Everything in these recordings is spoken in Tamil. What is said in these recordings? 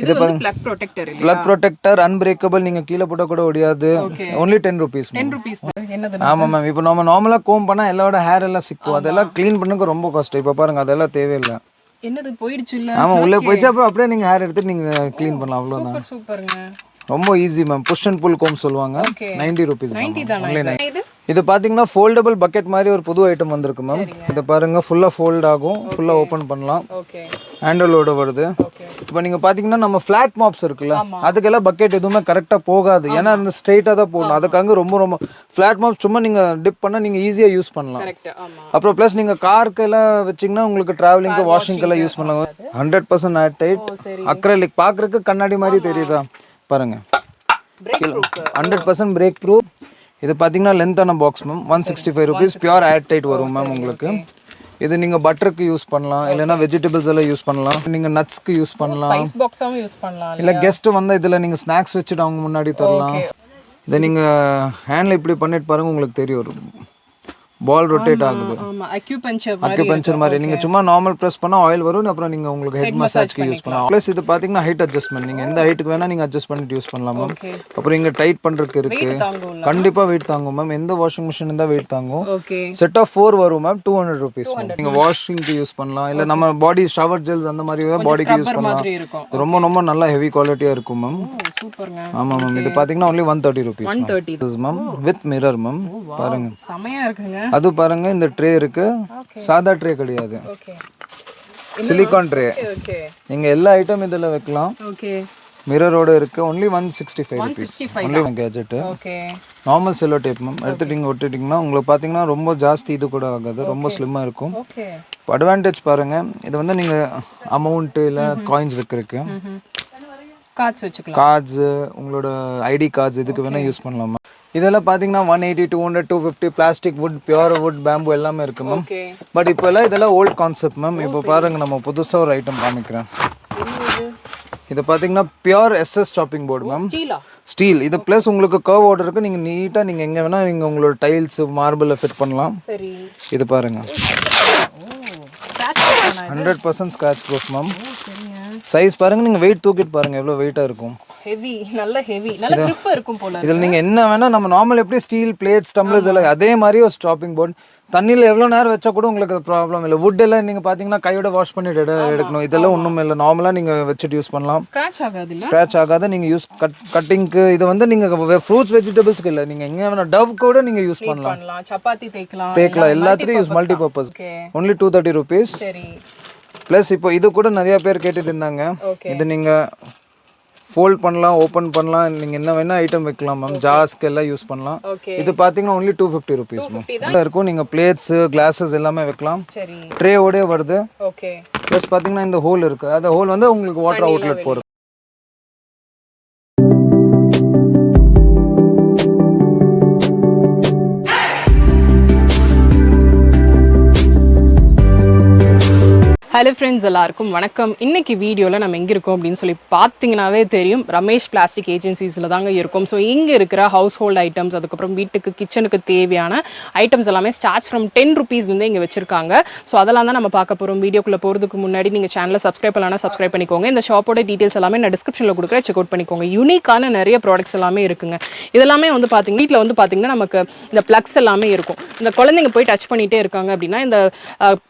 இது வந்து plug protector இல்லையா? plug protector unbreakable, நீங்க கீழ போட்டா கூட ஒடியாது. only 10 rupees. 10 rupees என்னது? ஆமா மேம். இப்போ நம்ம நார்மலா கோம் பண்ணா எல்லாரோட ஹேர் எல்லாம் சிக்கும். அதெல்லாம் க்ளீன் பண்ணனுக்கு ரொம்ப கஷ்டம். இப்போ பாருங்க அதெல்லாம் தேவையில்லை. என்னது போயிடுச்சு இல்ல? ஆமா உள்ள போயிச்சு. அப்புறம் அப்படியே நீங்க ஹேர் எடுத்து நீங்க க்ளீன் பண்ணலாம் அவ்வளவுதான். சூப்பர் சூப்பர்ங்க. ரொம்ப easy ma'am. Push and pull கோம் சொல்லுவாங்க. 90 rupees. 90 தானா இது? இது பாத்தீங்கன்னா ஃபோல்டபிள் பக்கெட் மாதிரி ஒரு புது ஐட்டம் வந்திருக்கு மேம். இத பாருங்க ஃபுல்லா ஃபோல்ட் ஆகும். ஃபுல்லா ஓபன் பண்ணலாம். ஓகே. ஹேண்டலோட வருது. இப்போ நீங்க பாத்தீங்கன்னா நம்ம ஃபிளாட் மாப்ஸ் இருக்குல்ல, அதுக்கெல்லாம் பக்கெட் எதுவுமே கரெக்டா போகாது. ஏன்னா அந்த ஸ்ட்ரைட்டா தான் போடணும். அதுக்காக ரொம்ப ஃபிளாட் மாப்ஸ் சும்மா நீங்க டிப் பண்ணா நீங்க ஈஸியா யூஸ் பண்ணலாம். கரெக்ட். ஆமா. அப்புறம் ப்ளஸ் நீங்க காருக்கு எல்லாம் வச்சீங்கன்னா உங்களுக்கு டிராவலிங்க்கு வாஷிங்க்கு எல்லாம் யூஸ் பண்ணலாம். 100% ஏர் டைட். அக்ரிலிக் பாக்குறதுக்கு கண்ணாடி மாதிரி தெரியுதா பாருங்க. Break proof. 100% break proof. இது பாத்தீங்கன்னா லென்த்தான box ma'am. 165 rupees pure air tight வரும் மேம் உங்களுக்கு. இது நீங்க பட்டருக்கு யூஸ் பண்ணலாம், இல்லனா வெஜிடபிள்ஸ் எல்லாம் யூஸ் பண்ணலாம், நீங்க நட்ஸ்க்கு யூஸ் பண்ணலாம், ஸ்பைஸ் பாக்ஸாவும் யூஸ் பண்ணலாம். இல்ல கெஸ்ட் வந்தா இதுல நீங்க ஸ்நாக்ஸ் வச்சிட்டு அவங்க முன்னாடி தரலாம். இத நீங்க ஹேண்ட்ல இப்படி பண்ணிட்டு பாருங்க உங்களுக்கு தெரியும். பால் ரொட்டேட் ஆகுது. ஆமா அக்யூபஞ்சர் மாதிரி நீங்க சும்மா நார்மல் பிரஸ் பண்ணா ஆயில் வரும். அப்புறம் நீங்க உங்களுக்கு ஹெட் மசாஜ்க்கு யூஸ் பண்ணலாம். ப்ளஸ் இது பாத்தீங்கன்னா ஹைட் அட்ஜஸ்ட்மென்ட். நீங்க எந்த ஹைட்டுக்கு வேணா நீங்க அட்ஜஸ்ட் பண்ணிட்டு யூஸ் பண்ணலாம் மேம். அப்புறம் இங்க டைட் பண்றதுக்கு இருக்கு. கண்டிப்பா வெயிட் தாங்கும் மேம். எந்த வாஷிங் மிஷின் இருந்தா வெயிட் தாங்கும். செட் ஆஃப் 4 வரும் மேம். 200 rupees. நீங்க வாஷிங்க்கு யூஸ் பண்ணலாம், இல்ல நம்ம பாடி ஷவர் ஜெல்ஸ் அந்த மாதிரி பாடிக்கு யூஸ் பண்ணலாம். ரொம்ப நல்ல ஹெவி குவாலிட்டியா இருக்கும் மேம். சூப்பர்ங்க. ஆமா மேம். இது பாத்தீங்கன்னா only 130 rupees. 130 ma'am with mirror ma'am. பாருங்க செமையா இருக்குங்க. அது பாருங்க இந்த ட்ரே இருக்கு. சாதா ட்ரே கிடையாது. Silicone tray. நீங்க எல்லா ஐட்டம் இதெல்லாம் வைக்கலாம். மிரரோட இருக்கு. only 165 rupees. only one gadget. Normal cello tape ma'am. எடுத்துட்டீங்க ஒட்டிட்டீங்கன்னா உங்களுக்கு பாத்தீங்கன்னா ரொம்ப ஜாஸ்தி இது கூட ஆகாது. ரொம்ப ஸ்லிம்மா இருக்கும். அட்வான்டேஜ் பாருங்க. இது வந்து நீங்க அமௌண்ட் இல்ல காயின்ஸ் வைக்கிறதுக்கு, கார்ட்ஸ் வச்சுக்கலாம். கார்ட்ஸ் உங்களோட ஐடி கார்ட்ஸ் இதுக்கு வேணா யூஸ் பண்ணலாம். இதெல்லாம் பாத்தீங்கன்னா 180, 200, 250 plastic, would, pure would, bamboo எல்லாமே இருக்கு மேம். பட் இப்போ எல்லாம் இதெல்லாம் ஓல்ட் கான்செப்ட் மேம். இப்போ பாருங்க நம்ம புதுசா ஒரு ஐட்டம் காமிக்கிறேன். இது பாத்தீங்கன்னா pure SS shopping board ma'am. Steel. இது பிளஸ் உங்களுக்கு கர்வ் ஆர்டர் இருக்கு. நீங்க நீட்டா நீங்க எங்க வேணா நீங்க உங்களோட டைல்ஸ் மார்பிள்ல ஃபிட் பண்ணலாம். சரி. இது பாருங்க 100% ஸ்கிராட்ச் ப்ரூஃப் மேம். சைஸ் பாருங்க. நீங்க வெயிட் தூக்கிட்டு பாருங்க எவ்வளவு வெயிட்டா இருக்கும். ஹெவி, நல்ல ஹெவி, நல்ல grip இருக்கும் போல. இதுல நீங்க என்ன வேணா நம்ம நார்மல் எப்படி ஸ்டீல் பிளேட்ஸ் டம்ளர்ஸ் எல்லாம் அதே மாதிரி ஒரு ஸ்டாப்பிங் போர்டு. தண்ணியில எவ்வளவு நேரம் வச்சா கூட உங்களுக்கு ப்ராப்ளம் இல்ல. வுட் எல்லாம் நீங்க பாத்தீங்கன்னா கையோட வாஷ் பண்ணிட்டு எடுக்கணும். இதெல்லாம் ஒண்ணும் இல்ல. நார்மலா நீங்க வச்சிட்டு யூஸ் பண்ணலாம். ஸ்கிராட்ச் ஆகாது இல்ல? ஸ்கிராட்ச் ஆகாது. நீங்க யூஸ் கட்டிங்க்கு இது வந்து நீங்க ஃப்ரூட்ஸ் வெஜிடபிள்ஸ்க்கு இல்ல. நீங்க எங்க வேணா டவ் கூட நீங்க யூஸ் பண்ணலாம். சப்பாத்தி தேய்க்கலாம். எல்லாத்துலயும் use multi purpose. only 230 rupees. சரி. பிளஸ் இப்போ இது கூட நிறைய பேர் கேட்டுட்டு இருந்தாங்க. இது நீங்க ஃபோல்ட் பண்ணலாம், ஓபன் பண்ணலாம், நீங்க என்ன வேணா ஐட்டம் வைக்கலாம் மேம். ஜார்ஸ்க்கு எல்லாம் யூஸ் பண்ணலாம். இது பாத்தீங்கன்னா only 250 rupees மேம். இதுல இருக்கும் நீங்க பிளேட்ஸ், கிளாसेस எல்லாமே வைக்கலாம். சரி. ட்ரே ஓடே வருது. ஓகே. ப்ளஸ் பாத்தீங்கன்னா இந்த ஹோல் இருக்கு. அந்த ஹோல் வந்து உங்களுக்கு வாட்டர் அவுட்லெட் போறது. ஹலோ ஃப்ரெண்ட்ஸ், எல்லாருக்கும் வணக்கம். இன்னைக்கு வீடியோவில் நம்ம எங்கே இருக்கோம் அப்படின்னு சொல்லி பார்த்தீங்கன்னாவே தெரியும், ரமேஷ் பிளாஸ்டிக் ஏஜென்சிஸில் தாங்க இருக்கும். ஸோ இங்கே இருக்கிற ஹவுஸ் ஹோல்ட் ஐட்டம்ஸ், அதுக்கப்புறம் வீட்டுக்கு கிச்சனுக்கு தேவையான ஐட்டம்ஸ் எல்லாமே ஸ்டார்ட்ஸ் ஃப்ரம் 10 rupeesலேருந்து இங்கே வச்சிருக்காங்க. ஸோ அதெல்லாம் தான் நம்ம பார்க்க போகிறோம். வீடியோக்குள்ளே போகிறதுக்கு முன்னாடி நீங்கள் சேனலை சப்ஸ்கிரைப் பண்ணலாம், சப்ஸ்கிரைப் பண்ணிக்கோங்க. இந்த ஷாப்போட டீட்டெயில்ஸ் எல்லாமே நான் டிஸ்கிரிப்ஷனில் கொடுக்குறேன், செக் அவுட் பண்ணிக்கோங்க. யூனிக்கான நிறைய ப்ராடக்ட்ஸ் எல்லாமே இருக்குங்க. இதெல்லாமே வந்து பார்த்தீங்கன்னா வீட்டில் வந்து பார்த்தீங்கன்னா நமக்கு இந்த ப்ளக்ஸ் எல்லாமே இருக்கும். இந்த குழந்தைங்க போய் டச் பண்ணிகிட்டே இருக்காங்க அப்படின்னா இந்த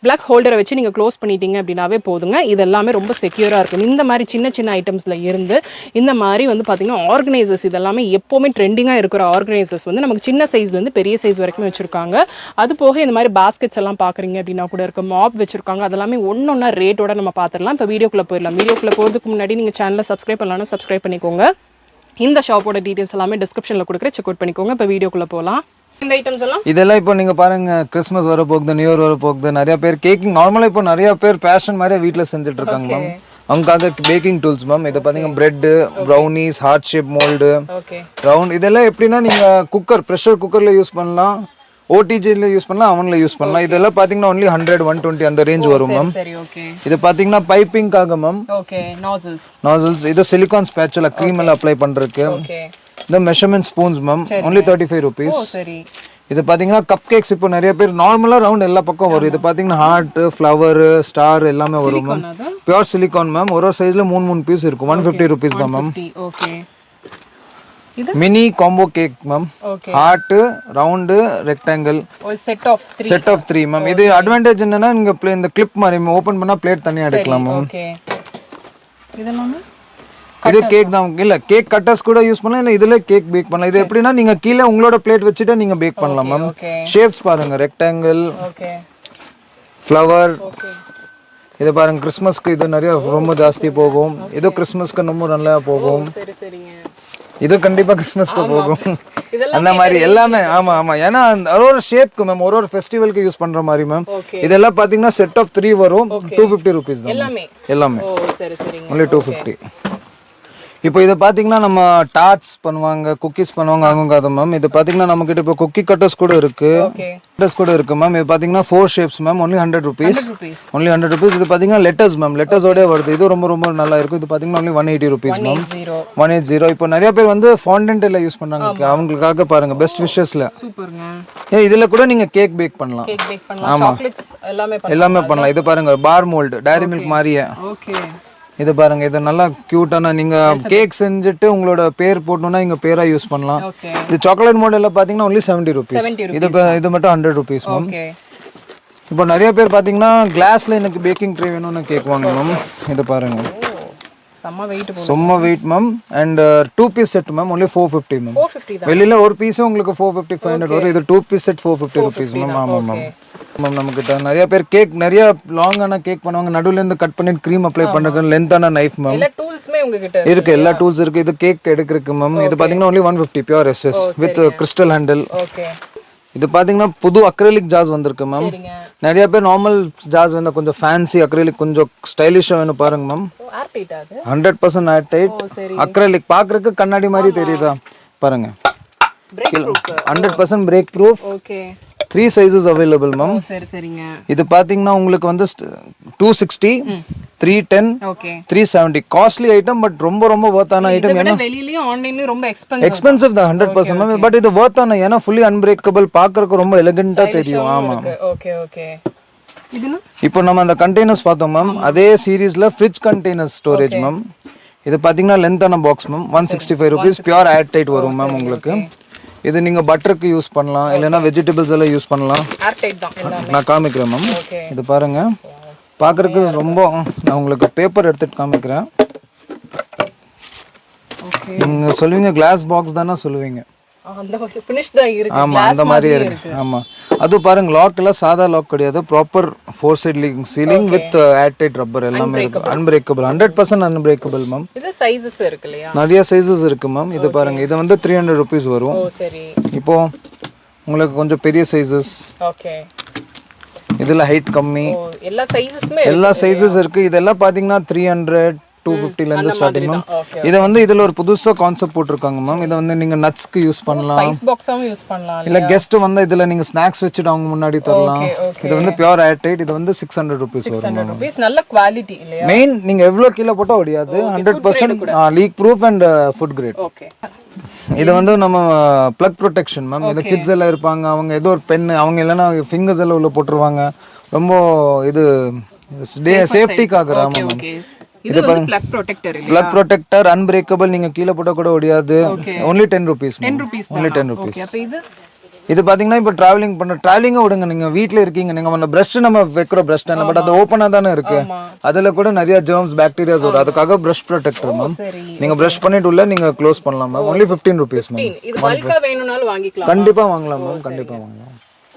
ப்ளக் ஹோல்டரை வச்சு நீங்கள் க்ளோஸ் பண்ணிட்டீங்க அப்படின்னாவே போதுங்க. இது எல்லாமே ரொம்ப செக்யூரா இருக்கும். இந்த மாதிரி சின்ன சின்ன ஐட்டம்ஸ்ல இருந்து இந்த மாதிரி வந்து பாத்தீங்கன்னா ஆர்கனைசர்ஸ், இதெல்லாமே எப்பவுமே ட்ரெண்டிங்கா இருக்கிற ஆர்கனைசர்ஸ் வந்து நமக்கு சின்ன சைஸ்ல இருந்து பெரிய சைஸ் வரைக்கும் வச்சிருக்காங்க. அது போக இந்த மாதிரி பாஸ்கெட்ஸ் எல்லாம் பாக்குறீங்க அப்படின்னா கூட இருக்க மாப் வச்சிருக்காங்க. அதெல்லாமே ஒன்னொன்னா ரேட்டோட நம்ம பாத்துடலாம். இப்போ வீடியோக்குள்ள போயிடலாம். வீடியோக்குள்ள போறதுக்கு முன்னாடி நீங்க சேனலை சப்ஸ்கிரைப் பண்ணலாம், சப்ஸ்கிரைப் பண்ணிக்கோங்க. இந்த ஷாப்போட டீடைல்ஸ் எல்லாமே டிஸ்கிரிப்ஷன்ல கொடுக்குறேன், செக் அவுட் பண்ணிக்கோங்க. இப்போ வீடியோக்குள்ள போகலாம். இந்த ஐட்டம்ஸ் எல்லாம் இதெல்லாம் இப்போ நீங்க பாருங்க, கிறிஸ்மஸ் வர போகுது, நியூ இயர் வர போகுது. நிறைய பேர் கேக்கிங் நார்மலா இப்போ நிறைய பேர் பேஷன் மாதிரி வீட்டில் செஞ்சுட்டு இருக்காங்க மேம். அவங்களுக்காக பேக்கிங் டூல்ஸ் மேம். இதை பார்த்தீங்கன்னா bread, brownies, heart shape mould, round, இதெல்லாம் எப்படின்னா நீங்க குக்கர், ப்ரெஷர் குக்கர்ல யூஸ் பண்ணலாம், ஓடிஜில யூஸ் பண்ணலாம், அவன்ல யூஸ் பண்ணலாம். இதெல்லாம் பாத்தீங்கன்னா only 100, 120 அந்த ரேஞ்ச் வரும் மேம். சரி, ஓகே. இது பாத்தீங்கன்னா பைப்பிங்காக மேம். ஓகே. நாசல்ஸ். இது சிலிகான் ஸ்பேச்சுலா க்ரீம் எல்லாம் அப்ளை பண்றதுக்கு. ஓகே. இந்த measurement spoons ma'am only 35 rupees. சரி. இது பாத்தீங்கன்னா கப் கேக்ஸ் இப்போ நிறைய பேர் நார்மலா ரவுண்ட் எல்லா பக்கம் வரும். இது பாத்தீங்கன்னா ஹார்ட், ஃப்ளவர், ஸ்டார் எல்லாமே வரும் மேம். Pure silicon ma'am. ஒரு சைஸ்ல 3 பீஸ் இருக்கும். 150 rupees தான் மேம். Okay. Mini combo cake ma'am. Heart, round, rectangle, set of 3 ma'am. இது அட்வான்டேஜ் என்னன்னா நீங்க இந்த கிளிப் மாதிரி ஓபன் பண்ணா பிளேட் தனியா எடுக்கலாம் மேம். ஓகே. இதெல்லாம் இது கேக் தான் இல்ல, கேக் கட்டர்ஸ் கூட யூஸ் பண்ணலாம், இல்ல இதுல கேக் பேக் பண்ணலாம். இது எப்படின்னா நீங்க கீழே உங்களோட பிளேட் வச்சுட்டு நீங்க பேக் பண்ணலாம் மேம். ஷேப்ஸ் பாருங்க, ரெக்டாங்கிள், ஃப்ளவர். இது பாருங்க கிறிஸ்மஸ்க்கு இது நிறைய ரொம்ப ஜாஸ்தி போகும். இது கிறிஸ்மஸ்க்கு ரொம்ப நல்லா போகும். இது கண்டிப்பா கிறிஸ்மஸ்க்கு போகும். அந்த மாதிரி எல்லாமே. ஆமா ஆமா. ஏன்னா ஒரு ஷேப்க்கு மேம், ஒரு ஃபெஸ்டிவலுக்கு யூஸ் பண்ற மாதிரி மேம். இதெல்லாம் பாத்தீங்கன்னா செட் ஆஃப் 3 வரும். 250 rupees தான் எல்லாமே. only 250. இப்போ இதை பார்த்தீங்கன்னா நம்ம டார்ட்ஸ் பண்ணுவாங்க, குக்கீஸ் பண்ணுவாங்க, அவங்க அதை மேம். இது பார்த்தீங்கன்னா நம்ம கிட்ட இப்போ குக்கி கட்டர்ஸ் கூட இருக்கு, கட்டர்ஸ் கூட இருக்கு மேம். இது பார்த்தீங்கன்னா 4 shapes ma'am. only 100 rupees. only 100 rupees. இது பார்த்தீங்கன்னா லெட்டர்ஸ் மேம், லெட்டர்ஸோடய வருது. இது ரொம்ப ரொம்ப நல்லா இருக்கும். இது பார்த்தீங்கன்னா only 180 rupees மேம். 180. இப்போ நிறைய பேர் வந்து ஃபாண்டன்ட் எல்லாம் யூஸ் பண்றாங்க, அவங்களுக்காக பாருங்க பெஸ்ட் விஷஸ்ல. சூப்பர்ங்க. இதுல கூட நீங்க கேக் பேக் பண்ணலாம். ஆமா, எல்லாமே பண்ணலாம். இது பாருங்க பார் மோல்ட், டைரி மில்க் மாதிரியே. ஓகே. இது பாருங்க, இது நல்லா கியூட்டான. நீங்க கேக் செஞ்சுட்டு உங்களோட பேர் போட்டோம்னா இங்க பேரா யூஸ் பண்ணலாம். இது சாக்லேட் மாடல்ல பாத்தீங்கன்னா only 70 rupees. இது மட்டும் 100 rupees மேம். இப்போ நிறைய பேர் பாத்தீங்கன்னா கிளாஸ்ல எனக்கு பேக்கிங் ட்ரே வேணும்னு கேக்குவாங்க மேம். இது பாருங்க செம்ம weight ma'am. And 2 piece set ma'am. only 450 ma'am. வெளியில ஒரு பீஸ் உங்களுக்கு 450 500 வரும். இது 2 piece செட் 450 rupees மேம். ஆமா மேம். மேம் நமக்கு நிறைய பேர் கேக் நிறைய லாங்கான கேக் பண்ணுவாங்க, நடுவுல இருந்து கட் பண்ணி க்ரீம் அப்ளை பண்றதுக்கு லென்த்தான நைஃப் மேம். எல்லா டூல்ஸ்மே உங்ககிட்ட இருக்கு. எல்லா டூல்ஸ் இருக்கு. இது கேக் எடுக்கிறதுக்கு மேம். இது பாத்தீங்கன்னா only 150 pure SS with crystal handle. Okay. இது பாத்தீங்கன்னா புது அக்ரிலிக் ஜார்ஸ் வந்திருக்கு மேம். நிறைய பேர் நார்மல் ஜார்ஸ் வந்து கொஞ்சம் ஃபேன்சி அக்ரிலிக் கொஞ்சம் ஸ்டைலிஷா வேணும் பாருங்க மேம். 100% air tight acrylic. பாக்குறதுக்கு கண்ணாடி மாதிரி தெரியுதா பாருங்க. 100% break proof. Okay. 3 sizes available ma'am. சரி சரிங்க. இது பாத்தீங்கன்னா உங்களுக்கு வந்து 260, 310, 370 காஸ்ட்லி ஐட்டம். பட் ரொம்ப ரொம்ப வர்த்தான ஐட்டம். ஏன்னா வெளியிலயும் ஆன்லைன்லயும் ரொம்ப எக்ஸ்பென்சிவ் தான் 100% மேம். பட் இது வர்த்தான, ஏன்னா ஃபுல்லி அன்பிரேக்கபிள், பாக்குறதுக்கு ரொம்ப எலிகண்டா தெரியும். ஆமா. Okay okay. இப்போ நம்ம அந்த கண்டெய்னர்ஸ் பார்த்தோம் மேம். அதே சீரீஸ்ல ஃப்ரிட்ஜ் கண்டெய்னர்ஸ் ஸ்டோரேஜ் மேம். இது பாத்தீங்கன்னா லென்த்தான box ma'am. 165 rupees pure air tight வரும் மேம் உங்களுக்கு. இது நீங்க பட்டருக்கு யூஸ் பண்ணலாம், இல்லைன்னா வெஜிடபிள்ஸ் எல்லாம் யூஸ் பண்ணலாம். நான் காமிக்கிறேன் மேம். இது பாருங்க, பார்க்கறதுக்கு ரொம்ப. நான் உங்களுக்கு பேப்பர் எடுத்துட்டு காமிக்கிறேன். நீங்க சொல்லுவீங்க கிளாஸ் பாக்ஸ் தானே சொல்லுவீங்க. ஆமா, அந்த மாதிரி இருக்கு. ஆமா, அது பாருங்க லாக் எல்லாம் சாதா லாக் கிடையாது, proper 4 side sealing with air tight rubber எல்லாமே இருக்கு. Unbreakable, 100% unbreakable ma'am. இது சைஸஸ் இருக்கு இல்லையா? நிறைய சைஸஸ் இருக்கு மேம். இது பாருங்க, இது வந்து 300 rupees வரும். இப்போ உங்களுக்கு கொஞ்சம் பெரிய சைஸஸ். ஓகே. இதுல ஹைட் கம்மி. எல்லா சைஸஸ் இருக்கு. இதெல்லாம் பாத்தீங்கன்னா 300 250 ல இருந்து ஸ்டார்டிங் மேம். இத வந்து இதுல ஒரு புதுசா கான்செப்ட் போட்டுருக்காங்க மேம். இத வந்து நீங்க நட்ஸ்க்கு யூஸ் பண்ணலாம், ஸ்பைஸ் பாக்ஸாவும் யூஸ் பண்ணலாம், இல்ல கெஸ்ட் வந்து இதுல நீங்க ஸ்நாக்ஸ் வச்சிட்டு அவங்க முன்னாடி தரலாம். இது வந்து பியூர் ஏர் டைட். இது வந்து 600 rupees வரும். 600 rupees. நல்ல குவாலிட்டி இல்லையா? மெயின் நீங்க எவ்வளவு கீழ போட்டா ஒடியாது. 100% leak proof and food grade. Okay. இது வந்து நம்ம பிளக் ப்ரொடெக்ஷன் மேம். இது கிட்ஸ் எல்லாம் இருப்பாங்க, அவங்க ஏதோ ஒரு பென் அவங்க இல்லைன்னா ஃபிங்கர்ஸ் எல்லாம் உள்ள போட்டுருவாங்க. ரொம்ப இது சேஃப்டிக்காக. ஆமா மேம். இது பாருங்க, பிளக் ப்ரொடெக்டர் இல்லையா? Plug protector unbreakable. நீங்க கீழ போட்டா கூட ஒடியாது. only 10 rupees. 10 rupees. only 10 rupees. அப்ப இது பாத்தீங்கன்னா இப்போ டிராவலிங்க விடுங்க, நீங்க வீட்ல இருக்கீங்க, நீங்க அந்த பிரஷ் நம்ம வைக்கிற பிரஷ் தானே, பட் அது ஓப்பனா தானே இருக்கு. அதுல கூட நிறைய ஜெர்ம்ஸ் பாக்டீரியாஸ் வரும். அதுக்காக பிரஷ் ப்ரொடெக்டர் மேம். நீங்க பிரஷ் பண்ணிட்டு உள்ள நீங்க க்ளோஸ் பண்ணலாம் மேம். only 15 rupees ma'am. இது பல்கா வேணும்னாலும் வாங்கிக்கலாம். கண்டிப்பா வாங்கலாம் மேம், கண்டிப்பா வாங்கலாம்.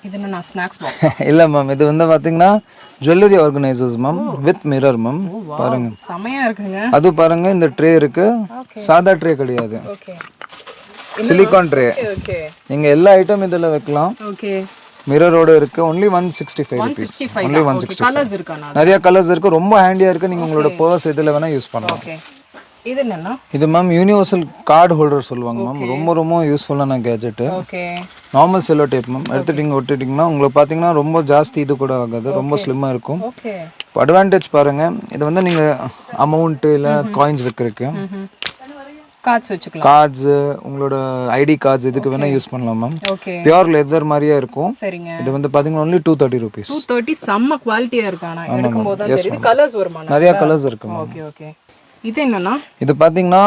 இது என்ன ஸ்நாக்ஸ் பாக்ஸ்? இல்ல மேம், இது வந்து பாத்தீங்கன்னா jewellery organisers ma'am with mirror ma'am. பாருங்க செமையா இருக்குங்க. அது பாருங்க, இந்த ட்ரே இருக்கு, சாதா ட்ரே கிடையாது. ஓகே. Silicone tray. ஓகே. நீங்க எல்லா ஐட்டம் இதெல்லாம் வைக்கலாம். ஓகே. மிரரோட இருக்கு. only 165 rupees. only 165. கலர்ஸ் இருக்கானா? நிறைய கலர்ஸ் இருக்கு. ரொம்ப ஹேண்டியா இருக்கு. நீங்க உங்களோட பர்ஸ் இதுல வேணா யூஸ் பண்ணலாம். ஓகே. இது என்னன்னா? இது மேம் யூனிவர்சல் கார்டு ஹோல்டர் சொல்லுவாங்க மேம். ரொம்ப ரொம்ப யூஸ்ஃபுல்லான gadget. Okay. Normal cello tape ma'am. எடுத்துட்டீங்க ஒட்டிட்டீங்கன்னா உங்களுக்கு பாத்தீங்கன்னா ரொம்ப ஜாஸ்தி இது கூட ஆகாது, ரொம்ப ஸ்லிம்மா இருக்கும். ஓகே. அட்வான்டேஜ் பாருங்க, இது வந்து நீங்க அமௌண்ட் இல்ல காயின்ஸ் வைக்கிறதுக்கு. கார்ட்ஸ் வச்சுக்கலாம். கார்ட்ஸ், உங்களோட ஐடி கார்ட்ஸ் இதுக்கு வேணா யூஸ் பண்ணலாம் மேம். ஓகே. பியூர் லெதர் மாதிரியே இருக்கும். சரிங்க. இது வந்து பாத்தீங்கன்னா only 230 rupees. 230 செம்ம குவாலிட்டியா இருக்கு. ஆனா எடுக்கும்போது தான் தெரியுது. கலர்ஸ் வருமா? நிறைய கலர்ஸ் இருக்கு மேம். Okay okay. இது என்னன்னா? இது பாத்தீங்கன்னா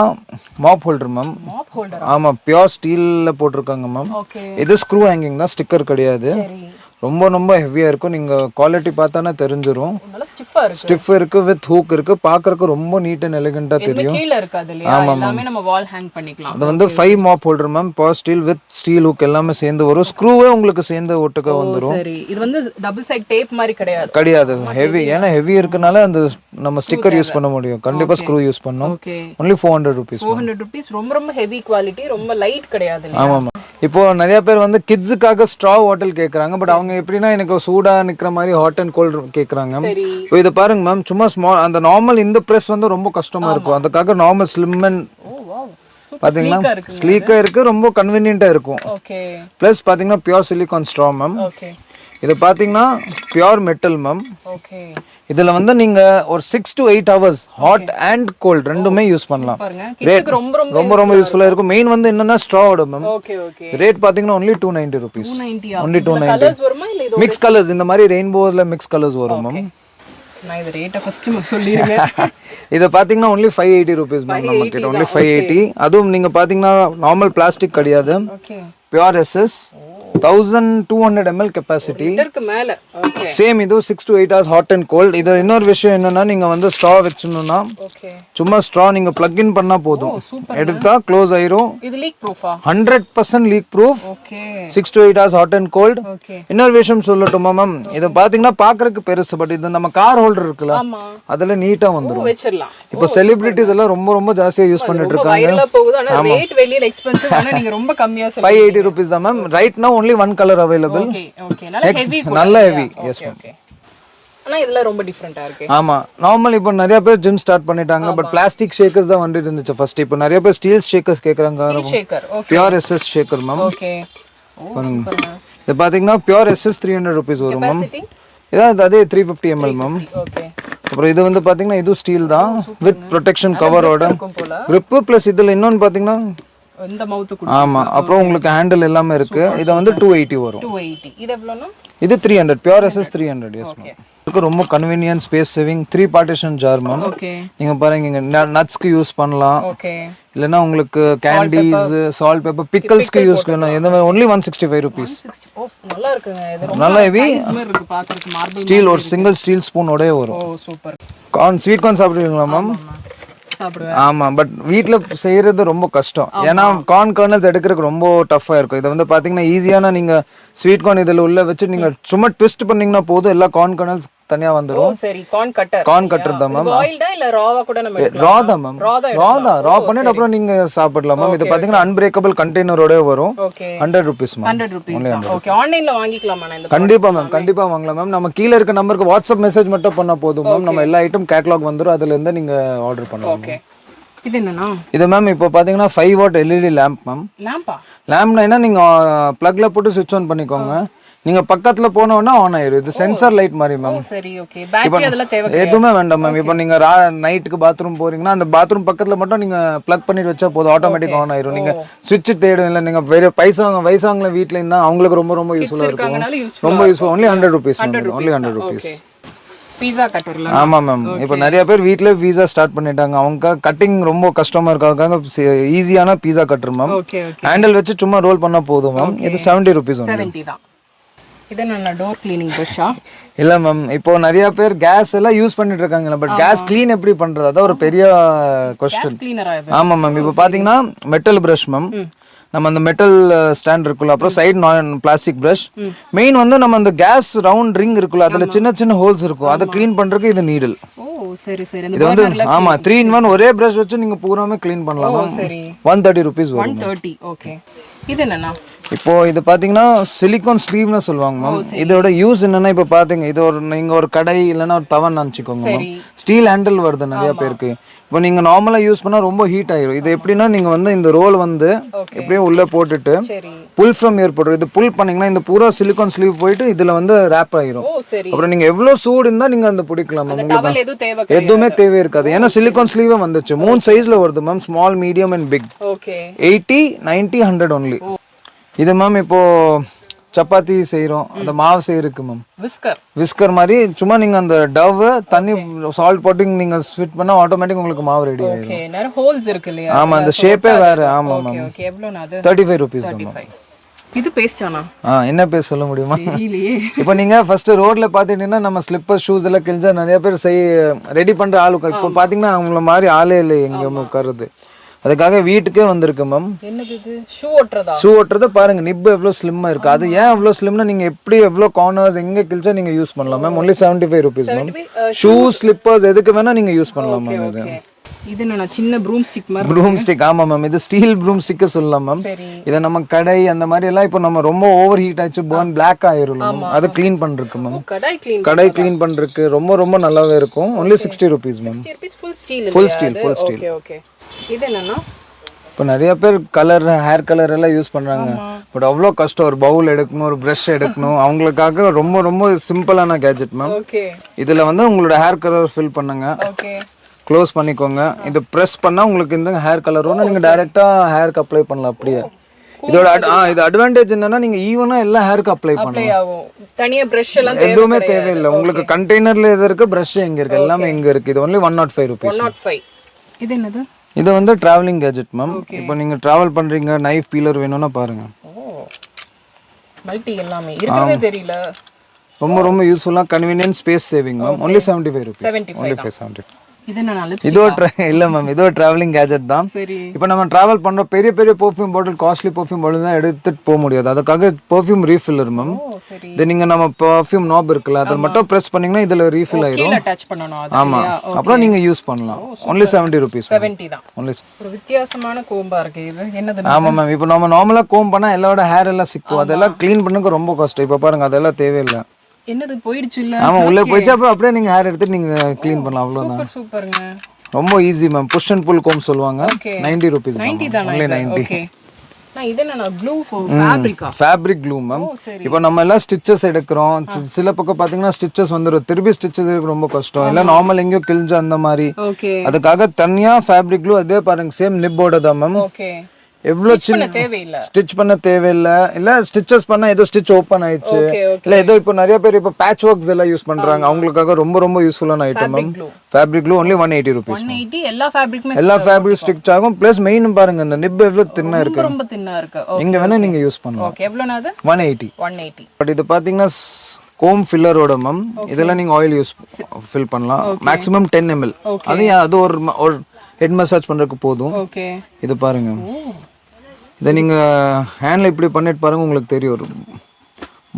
mop holder ma'am. Mop holder. ஆமா, பியூர் ஸ்டீல்ல போட்டிருக்காங்க மேம். ஓகே. இது ஸ்க்ரூ ஹேங்கிங் தான், ஸ்டிக்கர் கிடையாது. சரி. ரொம்ப ரொம்ப ஹெவியா இருக்கும். நீங்க குவாலிட்டி பார்த்தானே தெரிஞ்சிரும். நல்ல ஸ்டிஃபா இருக்கு. ஸ்டிஃப் இருக்கு, வித் ஹூக் இருக்கு. பார்க்கறதுக்கு ரொம்ப நீட் அண்ட் எலிகண்டா தெரியும். கீழ இருக்காது இல்லையா? எல்லாமே நம்ம வால் ஹேங் பண்ணிக்கலாம். அது வந்து 5 mop holder ma'am. Power steel with steel hook எல்லாமே சேர்ந்து வரும். ஸ்க்ரூவே உங்களுக்கு சேர்ந்து ஒட்டுக்க வந்துரும். சரி. இது வந்து டபுள் சைடு டேப் மாதிரி கிடையாது. ஹெவி, ஏன்னா ஹெவி இருக்கனால அந்த நம்ம ஸ்டிக்கர் யூஸ் பண்ண முடியும். கண்டிப்பா ஸ்க்ரூ யூஸ் பண்ணோம். ஓகே. only 400 rupees. 400 rupees. ரொம்ப ரொம்ப ஹெவி குவாலிட்டி, ரொம்ப லைட் கிடையாது இல்லையா? ஆமா மேம். இப்போ நிறைய பேர் வந்து கிட்ஸுக்காக ஸ்ட்ரா ஹோட்டல் கேக்குறாங்க. பட் அவங்க எப்படின்னா எனக்கு சூடா நிக்கிற மாதிரி ஹாட் அண்ட் கோல்ட் கேக்குறாங்க. சரி. இப்போ இத பாருங்க மேம், சும்மா ஸ்மால் அந்த நார்மல் இந்த பிரஸ் வந்து ரொம்ப கஷ்டமா இருக்கும். அதுக்காக normal slim and oh wow. Super பாத்தீங்கன்னா ஸ்லீக்கா இருக்கு, ரொம்ப கன்வீனியன்ட்டா இருக்கும். ஓகே. பிளஸ் பாத்தீங்கன்னா pure silicone straw ma'am. Okay. இது பாத்தீங்கன்னா பியூர் மெட்டல் மேம். ஓகே. இதுல வந்து நீங்க ஒரு 6 to 8 hours hot and cold ரெண்டுமே யூஸ் பண்ணலாம். பாருங்க, கிட்ஸ்க்கு ரொம்ப ரொம்ப யூஸ்ஃபுல்லா இருக்கும். மெயின் வந்து என்னன்னா ஸ்ட்ராவோட மேம். Okay okay. ரேட் பாத்தீங்கன்னா only 290 rupees. 290. only 290. கலர்ஸ் வருமா இல்ல இது மிக்ஸ் கலர்ஸ், இந்த மாதிரி ரெயின்போல மிக்ஸ் கலர்ஸ் வரும் மேம். நான் இது ரேட்ட ஃபர்ஸ்ட் சொல்லிருங்க. இது பாத்தீங்கன்னா only 580 rupees மேம். நம்ம கிட்ட only 580. அதுவும் நீங்க பாத்தீங்கன்னா நார்மல் பிளாஸ்டிக் கிடையாது. Okay. Pure SS 1200 ml capacity. லிட்டருக்கு மேல. ஓகே. சேம் இது 6 to 8 hours hot and cold. இது இன்னொரு விஷயம் என்னன்னா, நீங்க வந்து ஸ்ட்ரா வெச்சணும்னா ஓகே, சும்மா ஸ்ட்ரா நீங்க பிளக் இன் பண்ணா போதும், எடுத்தா க்ளோஸ் ஆயிரும். இது லீக் ப்ரூஃபா? 100% leak proof. Okay. 6 to 8 hours hot and cold. Okay. இன்னொரு விஷயம் சொல்லட்டுமா மேம், இது பாத்தீங்கன்னா பாக்குறதுக்கு பெருசு, பட் இது நம்ம கார் ஹோல்டர் இருக்குல்ல, ஆமா, அதுல நீட்டா வந்துரும். வெச்சிரலாம். இப்போ செலிபிரிட்டிஸ் எல்லாம் ரொம்ப ஜாஸ்தியா யூஸ் பண்ணிட்டு இருக்காங்க. வைரலா போகுது. ஆனா ரேட் வெளியில எக்ஸ்பென்சிவ். ஆனா நீங்க ரொம்ப கம்மியா சொல்றீங்க. 580 rupees தான் ma'am. Right now only one color available. Okay okay. நல்ல ஹெவி கூட. நல்ல ஹெவி. Yes ma'am. ஆனா இதெல்லாம் ரொம்ப டிஃபரண்டா இருக்கு. ஆமா, நார்மல் இப்போ நிறைய பேர் ஜிம் ஸ்டார்ட் பண்ணிட்டாங்க. பட் பிளாஸ்டிக் ஷேக்கர்ஸ் தான் வந்துட்டு இருந்துச்சு ஃபர்ஸ்ட். இப்போ நிறைய பேர் ஸ்டீல் ஷேக்கர்ஸ் கேக்குறாங்க. Shekar. Okay. Pure SS Shekar ma'am. Okay. பாருங்க, இது பாத்தீங்கன்னா பியூர் SS 300 rupees வரும் மேம். கெபாசிட்டி இதான் அதே 350 ml மேம். ஓகே. அப்புறம் இது வந்து பாத்தீங்கன்னா இது ஸ்டீல் தான் வித் ப்ரொடெக்ஷன் கவரோட grip பிளஸ் இதுல இன்னொன்னு பாத்தீங்கன்னா இந்த மவுத் கூட. ஆமா, அப்புறம் உங்களுக்கு ஹேண்டில் எல்லாமே இருக்கு. இது வந்து 280 வரும். 280. இது எவ்வளவுனா? இது 300. Pure SS 300. Yes ma'am. இதுக்கு ரொம்ப convenient, space saving. 3 partition jar ma'am. Okay. நீங்க பாருங்க, இங்க நட்ஸ்க்கு யூஸ் பண்ணலாம். ஓகே. இல்லனா உங்களுக்கு கேண்டீஸ், சால்ட் பேப்பர், பிக்கல்ஸ்க்கு யூஸ் பண்ணலாம். இது only 165 rupees. 160. நல்லா இருக்குங்க. இது ரொம்ப நல்லா ஹெவி இருக்கு பாக்குறதுக்கு. மார்பிள் ஸ்டீல், ஒரு சிங்கிள் ஸ்டீல் ஸ்பூன் ஓடே வரும். ஓ சூப்பர். ஸ்வீட் கார்ன் சாப்பிடுவீங்களா மேம்? சாப்பிடுவேன். ஆமா, பட் வீட்ல செய்யறது ரொம்ப கஷ்டம். ஏன்னா கார்ன் கர்னல்ஸ் எடுக்கிறதுக்கு ரொம்ப டஃபா இருக்கும். இது வந்து பாத்தீங்கன்னா ஈஸியான, நீங்க ஸ்வீட் கார்ன் இதுல உள்ள வச்சு நீங்க சும்மா ட்விஸ்ட் பண்ணீங்கன்னா போதும், எல்லா கார்ன் கர்னல்ஸ் தனியா வந்துரும். சரி, கார்ன் கட்டர். கார்ன் கட்டர் தான் மேம். பாயில்டா இல்ல ராவா கூட நம்ம எடுக்கலாம்? ரா தான் மேம். ரா பண்ணிட்டு அப்புறம் நீங்க சாப்பிடலாம் மேம். இது பாத்தீங்கன்னா அன்பிரேக்கபிள் கண்டெய்னரோட வரும். ஓகே. 100 rupees ma'am. 100 rupees தான். ஓகே. ஆன்லைன்ல வாங்கிக்கலாமா நான் இந்த? கண்டிப்பா மேம், கண்டிப்பா வாங்கலாம் மேம். நம்ம கீழ இருக்க நம்பருக்கு வாட்ஸ்அப் மெசேஜ் மட்டும் பண்ணா போதும் மேம். நம்ம எல்லா ஐட்டம் கேட்டலாக் வந்துரும், அதுல இருந்து நீங்க ஆர்டர் பண்ணலாம். ஓகே. இது என்னன்னா? இது மேம் இப்போ பாத்தீங்கன்னா 5 watt LED லேம்ப் மேம். லேம்பா? லேம்ப்னா என்ன, நீங்க பிளக்ல போட்டு ஸ்விட்ச் ஆன் பண்ணிக்கோங்க. நீங்க பக்கத்துல போனோம்னா ஆன் ஆயிரும். இது சென்சார் லைட் மாதிரி மேம். சரி, ஓகே. பேட்டரி அதெல்லாம் தேவை கிடையாது. எதுவுமே வேண்டாம் மேம். இப்போ நீங்க நைட்டுக்கு பாத்ரூம் போறீங்கன்னா அந்த பாத்ரூம் பக்கத்துல மட்டும் நீங்க பிளக் பண்ணிட்டு வச்சா போதும், ஆட்டோமேட்டிக் ஆன் ஆயிரும். நீங்க ஸ்விட்ச் தேடும் இல்ல. நீங்க வேற வயசாங்கள வீட்ல இருந்தா அவங்களுக்கு ரொம்ப யூஸ்ஃபுல்லா இருக்கும். ரொம்ப useful. only 100 rupees. only 100 rupees. பீஸா கட்டர்ல. ஆமா மேம். இப்போ நிறைய பேர் வீட்ல பீஸா ஸ்டார்ட் பண்ணிட்டாங்க. அவங்க கட்டிங் ரொம்ப கஷ்டமா இருக்காங்க. ஈஸியான pizza cutter ma'am. Okay okay. Handle வச்சு சும்மா ரோல் பண்ணா போதும் மேம். இது 70 rupees. 70 தான். இது என்ன, டோர் க்ளீனிங் பிரஷா? இல்ல மேம், இப்போ நிறைய பேர் கேஸ் எல்லாம் யூஸ் பண்ணிட்டு இருக்காங்க. பட் கேஸ் க்ளீன் எப்படி பண்றது, அதான் ஒரு பெரிய क्वेश्चन. க்ளீனரா இது? ஆமா மேம். இப்போ பாத்தீங்கன்னா மெட்டல் பிரஷ் மேம். நம்ம அந்த மெட்டல் ஸ்டாண்ட் இருக்குல்ல, அப்புறம் சைடு பிளாஸ்டிக் பிரஷ். மெயின் வந்து நம்ம அந்த கேஸ் ரவுண்ட் ரிங் இருக்குல்ல, அதுல சின்ன ஹோல்ஸ் இருக்கும். அதை க்ளீன் பண்றதுக்கு இது நீடில். ஓ சரி சரி. இது வந்து ஆமா 3 in 1 ஒரே பிரஷ் வச்சு நீங்க பூராமே க்ளீன் பண்ணலாம். சரி. 130 rupees வரும். 130. ஓகே. இது என்னன்னா? இப்போ இது பாத்தீங்கன்னா சிலிகான் ஸ்லீவ்னு சொல்லுவாங்க மேம். இதோட யூஸ் என்னன்னா இப்போ பாத்தீங்க இது ஒரு நீங்க ஒரு கடை இல்லைன்னா ஒரு தவன் நினச்சிக்கோங்க மேம். ஸ்டீல் ஹேண்டில் வருது நிறைய பேருக்கு. இப்போ நீங்க நார்மலா யூஸ் பண்ணா ரொம்ப ஹீட் ஆயிரும். இது எப்படின்னா நீங்க வந்து இந்த ரோல் வந்து எப்படியும் உள்ள போட்டுட்டு புல் ஃப்ரம் இயர் போடுறோம். இது புல் பண்ணீங்கன்னா இந்த பூரா சிலிகான் ஸ்லீவ் போயிட்டு இதுல வந்து ரேப் ஆயிரும். அப்புறம் நீங்க எவ்வளவு சூடு இருந்தா நீங்க அந்த பிடிக்கலாம் மேம். உங்களுக்கு எதுவுமே தேவை இருக்காது. ஏன்னா சிலிகான் ஸ்லீவே வந்துச்சு 3 சைஸ்ல வருது ma'am. Small, medium and big. 80, 90, 100 only. இது மேம் இப்போ சப்பாத்தி செய்யறோம், அந்த மாவு செய்யறதுக்கு மேம் விஸ்கர் மாதிரி சும்மா நீங்க அந்த டவ் தண்ணி சால்ட் போட்டு நீங்க ஸ்விட் பண்ணா ஆட்டோமேட்டிக் உங்களுக்கு மாவு ரெடி ஆயிடும். ஓகே நிறைய ஹோல்ஸ் இருக்கு இல்லையா? ஆமா அந்த ஷேப்பே வேற. ஆமா மேம். ஓகே எவ்வளவு அது? 35 rupees தான் மேம். இது பேஸ்டானா? என்ன பேஸ்ட் சொல்ல முடியுமா? இப்போ நீங்க ஃபர்ஸ்ட் ரோட்ல பாத்தீங்கன்னா நம்ம ஸ்லிப்பர் ஷூஸ் எல்லாம் கிழிஞ்சா நிறைய பேர் ரெடி பண்ற ஆளுக்கு இப்போ பாத்தீங்கன்னா அவங்கள மாதிரி ஆளே இல்லை எங்க உட்காருது. அதுக்காக வீட்டுக்கே வந்திருக்கு மேம். என்னது இது? ஷூ ஓட்டுறது பாருங்க நிப் எவ்வளவு ஸ்லிம்மா இருக்கு. அது ஏன் எவ்வளவு ஸ்லிம்னா நீங்க எப்படி எவ்வளவு கார்னர்ஸ் எங்க கிழிச்சா நீங்க யூஸ் பண்ணலாம் ma'am. Only 75 rupees ma'am. Shoe slippers எதுக்கு வேணா நீங்க யூஸ் பண்ணலாம் மேம். இது என்ன சின்ன ப்ரூம் ஸ்டிக் மாதிரி? Broom stick. ஆமா மேம். இது ஸ்டீல் ப்ரூம் ஸ்டிக் சொல்லலாம் மேம். இத நம்ம கடை அந்த மாதிரி எல்லாம் இப்போ நம்ம ரொம்ப ஓவர் ஹீட் ஆச்சு பர்ன் பிளாக் ஆயிரும் மேம். அது க்ளீன் பண்றதுக்கு மேம். கடை க்ளீன் பண்றதுக்கு ரொம்ப ரொம்ப நல்லாவே இருக்கும். Only 60 rupees ma'am. 60 rupees full steel. Full steel. Okay. இது என்னன்னா இப்போ நிறைய பேர் கலர் ஹேர் கலர் எல்லாம் யூஸ் பண்றாங்க. பட் அவ்வளோ கஷ்டம். ஒரு பவுல் எடுக்கணும், ஒரு ப்ரஷ் எடுக்கணும். அவங்களுக்காக ரொம்ப ரொம்ப சிம்பிளான கேஜெட் மேம். இதுல வந்து உங்களோட ஹேர் கலர் ஃபில் பண்ணுங்க. க்ளோஸ் பண்ணிக்கோங்க. இது பிரஸ் பண்ணா உங்களுக்கு இந்த ஹேர் கலர் வரும். நீங்க டைரக்டா ஹேருக்கு அப்ளை பண்ணலாம் அப்படியே. இதோட இது அட்வான்டேஜ் என்னன்னா நீங்க ஈவனா எல்லா ஹேருக்கு அப்ளை பண்ணலாம். தனியா பிரஷ் எல்லாம் எதுவுமே தேவையில்லை. உங்களுக்கு கண்டெய்னர்ல எது இருக்கு, பிரஷ் எங்க இருக்கு, எல்லாமே இங்க இருக்கு. இது ஒன்லி 105 rupees. 105. இது என்னது? இது வந்து டிராவலிங் கேஜெட் மேம். இப்போ நீங்க டிராவல் பண்றீங்க, நைஃப் பீலர் வேணும்னா பாருங்க. மல்டி எல்லாமே இருக்குதே தெரியல. ரொம்ப ரொம்ப யூஸ்ஃபுல்லா convenient space saving ma'am. only 75 rupees. only 75. இது என்ன லிப்ஸ்டிக்? இல்ல மேம். இது ஒரு டிராவலிங் கேஜெட் தான். இப்போ நம்ம டிராவல் பண்றோம், பெரிய பெரிய பெர்ஃப்யூம் பாட்டில், காஸ்ட்லி பெர்ஃப்யூம் பாட்டில் தான் எடுத்துட்டு போக முடியாது. அதுக்காக பெர்ஃப்யூம் ரீஃபில்லர் மேம். இது நீங்க நம்ம பெர்ஃப்யூம் நாப் இருக்குல்ல அதை மட்டும் பிரஸ் பண்ணீங்கன்னா இதுல ரீஃபில் ஆயிரும். அட்டாச் பண்ணனும் அது. ஆமா. அப்புறம் நீங்க யூஸ் பண்ணலாம். only 70 rupees. 70 தான். only. ஒரு வித்தியாசமான கோம்பா இருக்கு இது. என்னது? ஆமா மேம். இப்போ நம்ம நார்மலா கோம் பண்ணா எல்லாரோட ஹேர் எல்லாம் சிக்கும். அதெல்லாம் க்ளீன் பண்ணனுக்கு ரொம்ப கஷ்டம். இப்போ பாருங்க அதெல்லாம் தேவையில்லை. என்னது போயிடுச்சு இல்ல? ஆமா உள்ள போயிச்சு. அப்புறம் அப்படியே நீங்க ஹேர் எடுத்து நீங்க க்ளீன் பண்ணலாம். அவ்வளவுதான். சூப்பர்ங்க. ரொம்ப easy ma'am. Push and pull கோம் சொல்லுவாங்க. 90 rupees. 90 தான். only 90. ஓகே. நான் இது என்ன க்ளூ ஃபார் ஃபேப்ரிக்கா? Fabric glue ma'am. இப்போ நம்ம எல்லாம் ஸ்டிச்சஸ் எடுக்கிறோம். சில பக்கம் பாத்தீங்கன்னா ஸ்டிச்சஸ் வந்துரும். திருப்பி ஸ்டிச்சஸ் எடுக்க ரொம்ப கஷ்டம். இல்ல நார்மல் எங்கயோ கிழிஞ்ச அந்த மாதிரி. ஓகே. அதுக்காக தனியா ஃபேப்ரிக் க்ளூ. அதே பாருங்க சேம் நிப்போட தான் மேம். ஓகே. எவ்வளவு சின்ன தேவையில்லை. ஸ்டிச் பண்ண தேவையில்லை. இல்ல ஸ்டிச்சஸ் பண்ணா ஏதோ ஸ்டிச் ஓபன் ஆயிடுச்சு. இல்ல ஏதோ இப்போ நிறைய பேர் இப்போ பேட்ச் ஒர்க்ஸ் எல்லாம் யூஸ் பண்றாங்க. அவங்களுக்காக ரொம்ப ரொம்ப யூஸ்ஃபுல்லான item ma'am. Fabric clue only 180 rupees. 180. எல்லா ஃபேப்ரிக்குமே எல்லா ஃபேப்ரிக் ஸ்டிச் ஆகும். பிளஸ் மெயின் பாருங்க இந்த நிப் எவ்வளவு தின்னா இருக்கு. ரொம்ப தின்னா இருக்கு. இங்க வேணா நீங்க யூஸ் பண்ணலாம். ஓகே. எவ்வளவுனா அது? 180. 180. பட் இது பாத்தீங்கன்னா கோம் ஃபில்லரோட மேம். இதெல்லாம் நீங்க ஆயில் யூஸ் ஃபில் பண்ணலாம். Maximum 10 ml. அது ஒரு ஹெட் மசாஜ் பண்றதுக்கு போதும். ஓகே. இது பாருங்க. இதை நீங்க ஹேண்ட்ல இப்படி பண்ணிட்டு பாருங்க உங்களுக்கு தெரியும்.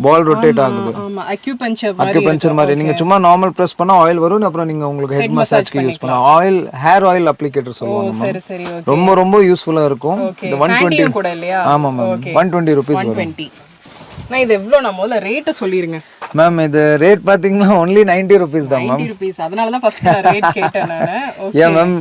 பால் ரொட்டேட் ஆகுது. ஆமா அக்யூபஞ்சர் மாதிரி. நீங்க சும்மா நார்மல் பிரஸ் பண்ணா ஆயில் வரும். அப்புறம் நீங்க உங்களுக்கு ஹெட் மசாஜ்க்கு யூஸ் பண்ணலாம். ஆயில் ஹேர் ஆயில் அப்ளிகேட்டர் சொல்லுவாங்க. சரி. ரொம்ப ரொம்ப யூஸ்ஃபுல்லா இருக்கும். இது 120 கூட இல்லையா? ஆமா மேம். 120 rupees வரும். 120. நான் இது எவ்வளவு நான் முதல்ல ரேட் சொல்லிருங்க மேம். இது ரேட் பாத்தீங்கன்னா only 90 rupees தான் மேம். 90 rupees. அதனால தான் ஃபர்ஸ்ட் ரேட் கேட்டேன் நானு. ஓகே. ஏ மேம்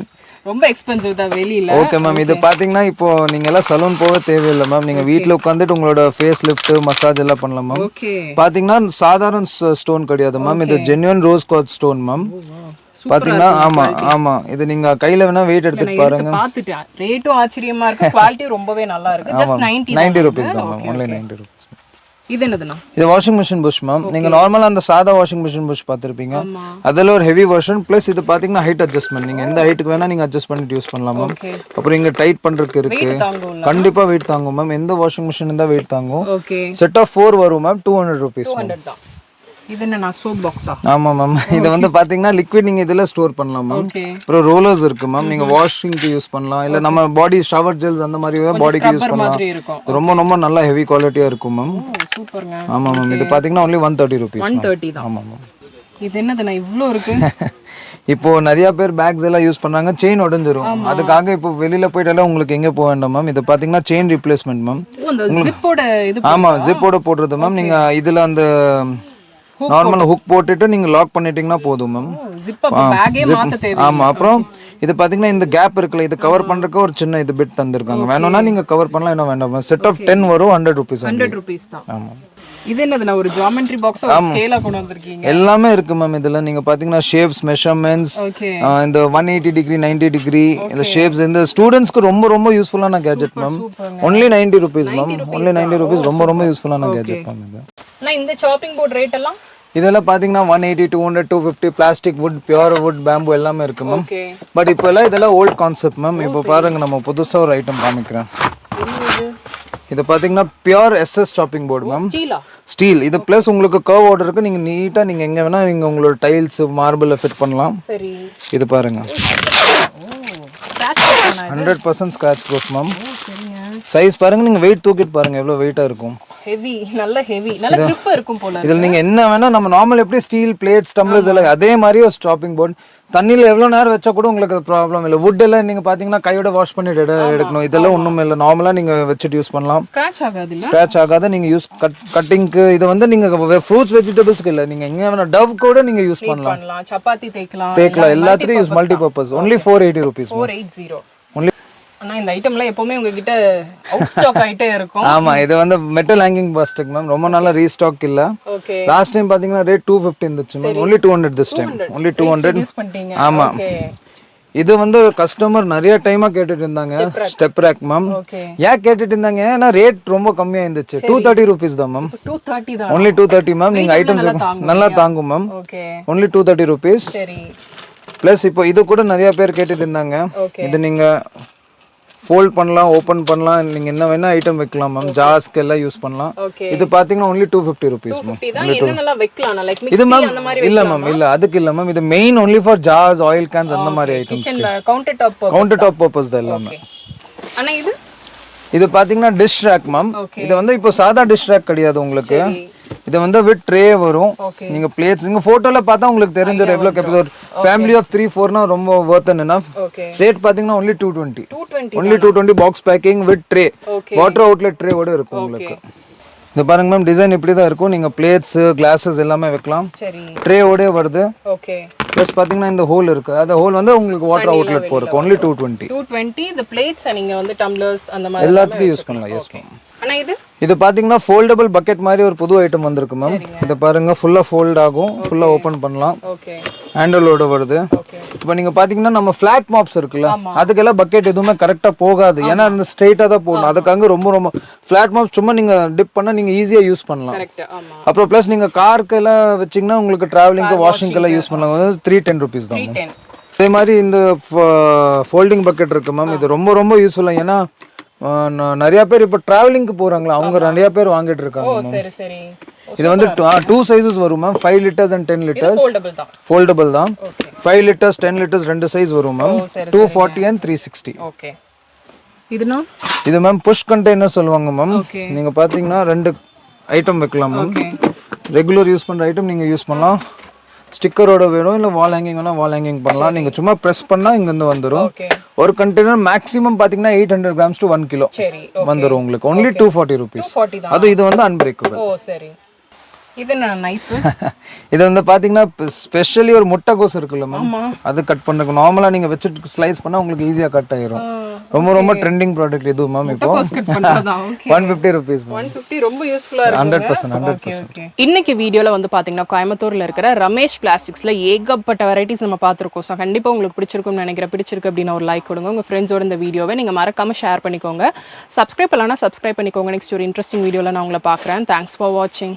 ரொம்ப எக்ஸ்பென்சிவ் தான் வெளியில. Okay ma'am. இது பாத்தீங்கன்னா இப்போ நீங்க எல்லாம் சலூன் போக தேவையில்லை மேம். நீங்க வீட்ல உட்காந்துட்டு உங்களோட ஃபேஸ் லிஃப்ட் மசாஜ் எல்லாம் பண்ணலாம் மேம். ஓகே. பாத்தீங்கன்னா சாதாரண ஸ்டோன் கிடையாது மேம். இது genuine rose quartz stone ma'am. பாத்தீங்கன்னா ஆமா இது நீங்க கையில வேணா வெயிட் எடுத்துட்டு பாருங்க. பாத்துட்டேன். ரேட்டும் ஆச்சரியமா இருக்கு. குவாலிட்டி ரொம்பவே நல்லா இருக்கு. just 90 rupees தான் மேம். only 90 rupees. இது என்னதுனா? இது வாஷிங் மெஷின் புஷ் மேம். நீங்க நார்மலா அந்த சாதா வாஷிங் மெஷின் புஷ் பாத்திருப்பீங்க. அதுல ஒரு ஹெவி வெர்ஷன். பிளஸ் இது பாத்தீங்கன்னா ஹைட் அட்ஜஸ்ட்மென்ட். நீங்க எந்த ஹைட்டுக்கு வேணா நீங்க அட்ஜஸ்ட் பண்ணிட்டு யூஸ் பண்ணலாம் மேம். அப்புறம் இங்க டைட் பண்றதுக்கு இருக்கு. கண்டிப்பா வெயிட் தாங்கும் மேம். எந்த வாஷிங் மெஷின் இருந்தா வெயிட் தாங்கும். செட் ஆஃப் 4 வரும் மேம். 200 rupees. 200 தான். இது என்ன சோப் பாக்ஸா? ஆமா மேம். இது வந்து பாத்தீங்கன்னா லிக்விட் நீங்க இதெல்லாம் ஸ்டோர் பண்ணலாம் மேம். அப்புறம் ரோலர்ஸ் இருக்கு மேம். நீங்க வாஷிங்க்கு யூஸ் பண்ணலாம். இல்ல நம்ம பாடி ஷவர் ஜெல்ஸ் அந்த மாதிரி பாடிக்கு யூஸ் பண்ணலாம். ரொம்ப ரொம்ப நல்ல ஹெவி குவாலிட்டியா இருக்கும் மேம். சூப்பர்ங்க. ஆமா மேம். இது பாத்தீங்கன்னா only 130 rupees. 130 தான். ஆமா மேம். இது என்னதுனா இவ்ளோ இருக்கு? இப்போ நிறைய பேர் பேக்ஸ் எல்லாம் யூஸ் பண்றாங்க, செயின் உடைஞ்சிரும். அதுக்காக இப்போ வெளியில போயிட்டாலும் உங்களுக்கு எங்க போக வேண்டாம் மேம். இது பாத்தீங்கன்னா செயின் ரீப்ளேஸ்மெண்ட் மேம். அந்த ஜிப்போட இது ஆமா, ஜிப்போட போடுறது மேம். நீங்க இதுல அந்த நார்மல் ஹுக் போட்டுட்டு நீங்க லாக் பண்ணிட்டீங்கன்னா போதும் மேம். ஜிப் அப்ப பேக்கே மாத்த தேவை. ஆமா. அப்புறம் இது பாத்தீங்கன்னா இந்த கேப் இருக்குல்ல, இது கவர் பண்றதுக்கு ஒரு சின்ன இது பிட் தந்திருக்காங்க. வேணும்னா நீங்க கவர் பண்ணலாம், என்ன வேண்டாம். செட் ஆஃப் 10 வரும், 100 rupees. 100 rupees தான். ஆமா. இது என்னதுன்னா ஒரு ஜியோமெட்ரி பாக்ஸ் ஒரு ஸ்கேலா கொண்டு வந்திருக்கீங்க. எல்லாமே இருக்கு மேம் இதுல. நீங்க பாத்தீங்கன்னா ஷேப்ஸ், மெஷர்மென்ட்ஸ், இந்த 180 டிகிரி 90 டிகிரி இந்த ஷேப்ஸ் இந்த ஸ்டூடண்ட்ஸ்க்கு ரொம்ப ரொம்ப யூஸ்ஃபுல்லான gadget ma'am. only 90 rupees ma'am. only 90 rupees. ரொம்ப ரொம்ப யூஸ்ஃபுல்லான கேஜெட் மேம் இது. நான் இந்த சாப்பிங் போர்ட் ரேட் எல்லாம் இதெல்லாம் பாத்தீங்கன்னா 180, 200, 250 plastic, would, pure would, bamboo எல்லாமே இருக்கு மேம். பட் இப்போ எல்லாம் இதெல்லாம் ஓல்ட் கான்செப்ட் மேம். இப்போ பாருங்க, நம்ம புதுசா ஒரு ஐட்டம் காமிக்கிறேன். இது பாத்தீங்கன்னா pure SS shopping board ma'am. Steel. இது பிளஸ் உங்களுக்கு கர்வ் ஆர்டர் இருக்கு. நீங்க நீட்டா நீங்க எங்க வேணா நீங்க உங்களோட டைல்ஸ், மார்பிள்ல ஃபிட் பண்ணலாம். சரி. இது பாருங்க, 100% ஸ்கிராட்ச் ப்ரூஃப் மேம். சைஸ் பாருங்க, நீங்க வெயிட் தூக்கிட்டு பாருங்க எவ்வளவு வெயிட்டா இருக்கும். ஹெவி, நல்ல ஹெவி, நல்ல grip இருக்கும் போல. இதுல நீங்க என்ன வேணா, நம்ம நார்மல் எப்படி ஸ்டீல் பிளேட்ஸ், டம்ளர்ஸ் எல்லாம் அதே மாதிரி ஒரு ஸ்டாப்பிங் போர்டு. தண்ணியில எவ்வளவு நேரம் வச்சா கூட உங்களுக்கு ப்ராப்ளம் இல்ல. வுட் எல்லாம் நீங்க பாத்தீங்கன்னா கையோட வாஷ் பண்ணிட்டு எடுக்கணும். இதெல்லாம் ஒண்ணும் இல்ல, நார்மலா நீங்க வச்சுட்டு யூஸ் பண்ணலாம். ஸ்கிராட்ச் ஆகாது இல்ல? ஸ்கிராட்ச் ஆகாத. நீங்க யூஸ் கட்டிங்க்கு இது வந்து நீங்க ஃப்ரூட்ஸ் வெஜிடபிள்ஸ்க்கு இல்ல, நீங்க எங்க வேணா டவ் கூட நீங்க யூஸ் பண்ணலாம். சப்பாத்தி தேய்க்கலாம், எல்லாத்துக்கும் use. Multi purpose. only 480 rupees. 480. ஆனா இந்த ஐட்டம்லாம் எப்பவுமே உங்ககிட்ட அவுட் ஸ்டாக் ஆயிட்டே இருக்கும். ஆமா, இது வந்து மெட்டல் ஹேங்கிங் பாஸ்டிக் மேம். ரொம்ப நாளா ரீஸ்டாக் இல்ல. ஓகே. லாஸ்ட் டைம் பாத்தீங்கன்னா ரேட் 250 இருந்துச்சு ma'am. only 200 this time. only 200 use பண்ணிட்டீங்க. ஆமா. இது வந்து கஸ்டமர் நிறைய டைமா கேட்டுட்டு இருந்தாங்க. Step rack ma'am. ஏன் கேட்டுட்டு இருந்தாங்க, ஏன்னா ரேட் ரொம்ப கம்மியா இருந்துச்சு. 230 rupees தான் மேம். 230 தான். only 230 ma'am. நீங்க ஐட்டம்ஸ் நல்லா தாங்கும் மேம். ஓகே. only 230 rupees. சரி. பிளஸ் இப்போ இது கூட நிறைய பேர் கேட்டுட்டு இருந்தாங்க. இது நீங்க ஃபோல்ட் பண்ணலாம், ஓபன் பண்ணலாம், நீங்க என்ன வேணா ஐட்டம் வைக்கலாம் மேம். ஜார்ஸ்க்கு எல்லாம் யூஸ் பண்ணலாம். இது பாத்தீங்கன்னா only 250 rupees மேம். என்னென்னலாம் வைக்கலாம்? லைக் இது மிக்ஸி மேம் அந்த மாதிரி இல்ல மேம், இல்ல அதுக்கு இல்ல மேம். இது main only for jars, oil cans அந்த மாதிரி ஐட்டம்ஸ். கிச்சன்ல கவுண்டர் டாப் பர்பஸ் தான் எல்லாமே. அண்ணா இது பாத்தீங்கன்னா டிஷ் ரேக் மேம். இது வந்து இப்போ சாதா டிஷ் ரேக் கிடையாது உங்களுக்கு. இது வந்து வித் ட்ரே வரும். நீங்க பிளேட்ஸ் நீங்க போட்டோல பார்த்தா உங்களுக்கு தெரிஞ்சிரும் எவ்வளவு கெப்பாசிட்டி. ஃபேமிலி ஆஃப் 3-4 னா ரொம்ப worth enough. ரேட் பாத்தீங்கன்னா only 220. only 220 box packing with tray. Water outlet tray ஓட இருக்கும் உங்களுக்கு. இது பாருங்க மேம், டிசைன் இப்படி தான் இருக்கும். நீங்க பிளேட்ஸ், கிளாसेस எல்லாமே வைக்கலாம். சரி. ட்ரே ஓட வருது. ஓகே. ப்ளஸ் பாத்தீங்கன்னா இந்த ஹோல் இருக்கு. அந்த ஹோல் வந்து உங்களுக்கு வாட்டர் அவுட்லெட் போறதுக்கு only 220. 220 the plates நீங்க வந்து டம்ளர்ஸ் அந்த மாதிரி எல்லாத்துக்கும் யூஸ் பண்ணலாம். Yes ma'am. அண்ணா இது பாத்தீங்கன்னா ஃபோல்டபிள் பக்கெட் மாதிரி ஒரு புது ஐட்டம் வந்திருக்கு மேம். இது பாருங்க, ஃபுல்லா ஃபோல்ட் ஆகும், ஃபுல்லா ஓபன் பண்ணலாம். ஓகே. ஹேண்டலோட வருது. இப்போ நீங்க பாத்தீங்கன்னா நம்ம ஃபிளாட் மாப்ஸ் இருக்குல்ல, அதுக்கெல்லாம் பக்கெட் எதுவுமே கரெக்டா போகாது. ஏன்னா அந்த ஸ்ட்ரைட்டா தான் போகணும். அதுக்காக ரொம்ப ஃபிளாட் மாப்ஸ் சும்மா நீங்க டிப் பண்ணா நீங்க ஈஸியா யூஸ் பண்ணலாம். அப்புறம் பிளஸ் நீங்க காருக்கு எல்லாம் வச்சீங்கன்னா உங்களுக்கு டிராவலிங்க்கு, வாஷிங்க்கு எல்லாம் யூஸ் பண்ணலாம். 310 rupees தான். அதே மாதிரி இந்த ஃபோல்டிங் பக்கெட் இருக்கு மேம். இது ரொம்ப யூஸ்ஃபுல்லா. ஏன்னா நிறைய பேர் இப்போ டிராவலிங்க்கு போறாங்களா, அவங்க நிறைய பேர் வாங்கிட்டு இருக்காங்க. இது வந்து 2 sizes வரும் ma'am. 5 liters and 10 liters. Foldable தான். 5 liters 10 liters ரெண்டு சைஸ் வரும் மேம். 240 and 360. ஓகே. இது மேம் புஷ் கண்டெய்னர் சொல்லுவாங்க மேம். நீங்க பாத்தீங்கன்னா ரெண்டு ஐட்டம் வைக்கலாம் மேம். ரெகுலர் யூஸ் பண்ற ஐட்டம் நீங்க யூஸ் பண்ணலாம். ஸ்டிக்கரோட வேணும், இல்ல வால் ஹேங்கிங் வேணா வால் ஹேங்கிங் பண்ணலாம். நீங்க சும்மா பிரஸ் பண்ணா இங்க இருந்து வந்துரும். ஒரு கண்டெய்னர் மேக்ஸிமம் பாத்தீங்கன்னா 800 grams to 1 kilo வந்துரும் உங்களுக்கு. only 240 rupees. அது இது வந்து அன்பிரேக்கபிள். ஓ சரி. இது என்ன நைஃப்? இது வந்து பாத்தீங்கன்னா ஸ்பெஷலி ஒரு முட்டைகோஸ் இருக்குல்ல மேம், அது கட் பண்ணனும். நார்மலா நீங்க வெச்சிட்டு ஸ்லைஸ் பண்ணா உங்களுக்கு ஈஸியா கட் ஆயிரும். ரொம்ப ட்ரெண்டிங் ப்ராடக்ட் இது மேம். இப்போ 150 rupees. 150 ரொம்ப யூஸ்ஃபுல்லா இருக்கு. 100%. இன்னைக்கு வீடியோல வந்து பாத்தீங்கன்னா கோயம்புத்தூர்ல இருக்கிற ரமேஷ் பிளாஸ்டிக்ஸ்ல ஏகப்பட்ட வெரைட்டிஸ் நம்ம பார்த்திருக்கோம். ஸோ கண்டிப்பா உங்களுக்கு பிடிச்சிருக்கும்னு நினைக்கிறேன். பிடிச்சிருக்கு அப்படின்னா ஒரு லைக் கொடுங்க. உங்க ஃப்ரெண்ட்ஸோட இந்த வீடியோவை நீங்க மறக்காம ஷேர் பண்ணிக்கோங்க. சப்ஸ்கிரைப் பண்ணலனா சப்ஸ்கிரைப் பண்ணிக்கோங்க. நெக்ஸ்ட் ஒரு இன்ட்ரெஸ்டிங் வீடியோல நான் உங்களை பார்க்குறேன். தேங்க்ஸ் ஃபார் வாட்சிங்.